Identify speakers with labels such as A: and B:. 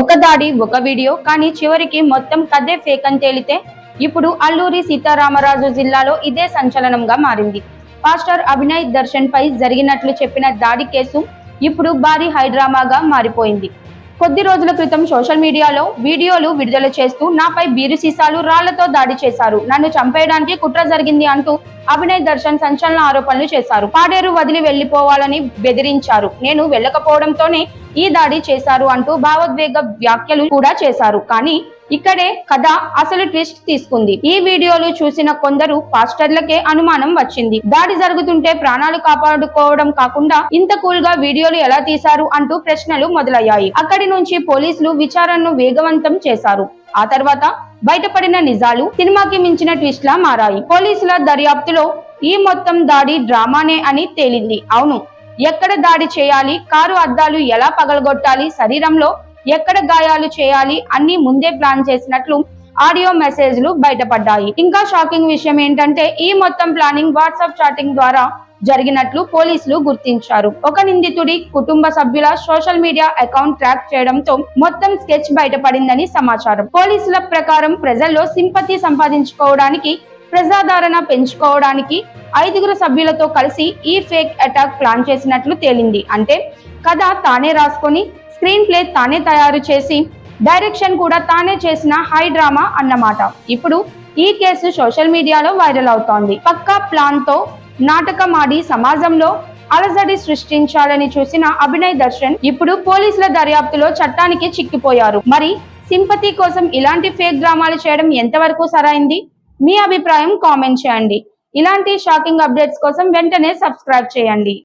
A: ఒక దాడి ఒక వీడియో కానీ చివరికి మొత్తం కథే ఫేక్ అని తేలితే ఇప్పుడు అల్లూరి సీతారామరాజు జిల్లాలో ఇదే సంచలనంగా మారింది. పాస్టర్ అభినయ్ దర్శన్ పై జరిగినట్లు చెప్పిన దాడి కేసు ఇప్పుడు భారీ హైడ్రామాగా మారిపోయింది. కొద్ది రోజుల క్రితం సోషల్ మీడియాలో వీడియోలు విడుదల చేస్తూ నాపై బీరు సీసాలు రాళ్లతో దాడి చేశారు, నన్ను చంపేయడానికి కుట్ర జరిగింది అంటూ అభినయ్ దర్శన్ సంచలన ఆరోపణలు చేశారు. పాడేరు వదిలి వెళ్లిపోవాలని బెదిరించారు, నేను వెళ్లకపోవడంతోనే ఈ దాడి చేశారు అంటూ భావోద్వేగ వ్యాఖ్యలు కూడా చేశారు. కానీ ఇక్కడే కథ అసలు ట్విస్ట్ తీసుకుంది. ఈ వీడియోలు చూసిన కొందరు పాస్టర్లకే అనుమానం వచ్చింది. దాడి జరుగుతుంటే ప్రాణాలు కాపాడుకోవడం కాకుండా ఇంత కూల్ గా వీడియోలు ఎలా తీశారు అంటూ ప్రశ్నలు మొదలయ్యాయి. అక్కడి నుంచి పోలీసులు విచారణను వేగవంతం చేశారు. ఆ తర్వాత బయటపడిన నిజాలు సినిమాకి మించిన ట్విస్ట్ లా మారాయి. పోలీసుల దర్యాప్తులో ఈ మొత్తం దాడి డ్రామానే అని తేలింది. అవును, ఎక్కడ దాడి చేయాలి, కారు అద్దాలు ఎలా పగలగొట్టాలి, శరీరంలో ఎక్కడ గాయాలు చేయాలి అన్ని ముందే ప్లాన్ చేసినట్లు ఆడియో మెసేజ్లు బయటపడ్డాయి. ఇంకా షాకింగ్ విషయం ఏంటంటే ఈ మొత్తం ప్లానింగ్ వాట్సాప్ చాటింగ్ ద్వారా జరిగినట్లు పోలీసులు గుర్తించారు. ఒక నిందితుడి కుటుంబ సభ్యుల సోషల్ మీడియా అకౌంట్ ట్రాక్ చేయడంతో మొత్తం స్కెచ్ బయటపడిందని సమాచారం. పోలీసుల ప్రకారం ప్రజల్లో సింపతి సంపాదించుకోవడానికి, ప్రజాదరణ పెంచుకోవడానికి 5 సభ్యులతో కలిసి ఈ ఫేక్ అటాక్ ప్లాన్ చేసినట్లు తేలింది. అంటే కథ తానే రాసుకొని, స్క్రీన్ ప్లే తానే తయారు చేసి, డైరెక్షన్ కూడా తానే చేసిన హై డ్రామా అన్నమాట. ఇప్పుడు ఈ కేసు సోషల్ మీడియాలో వైరల్ అవుతోంది. పక్కా ప్లాన్ తో నాటకమాడి సమాజంలో అలజడి సృష్టించాలని చూసిన అభినయ్ దర్శన్ ఇప్పుడు పోలీసుల దర్యాప్తులో చట్టానికి చిక్కిపోయారు. మరి సింపతి కోసం ఇలాంటి ఫేక్ డ్రామాలు చేయడం ఎంతవరకు సరైంది? మీ అభిప్రాయం కామెంట్ చేయండి. ఇలాంటి షాకింగ్ అప్డేట్స్ కోసం వెంటనే సబ్స్క్రైబ్ చేయండి.